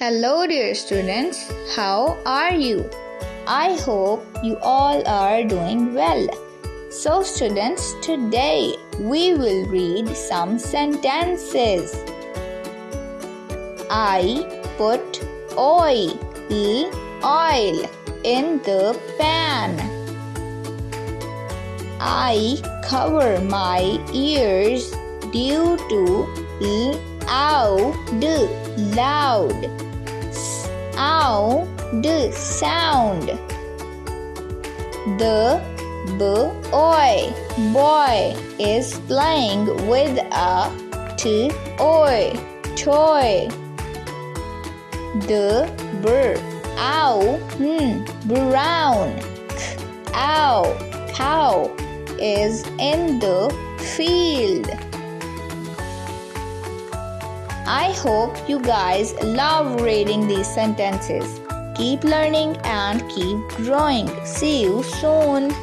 Hello dear students, how are you? I hope you all are doing well. So students, today we will read some sentences. I put oil in the pan. I cover my ears due to loud sound. The boy is playing with a toy. The brown cow is in the field. I hope you guys love reading these sentences. Keep learning and keep growing. See you soon.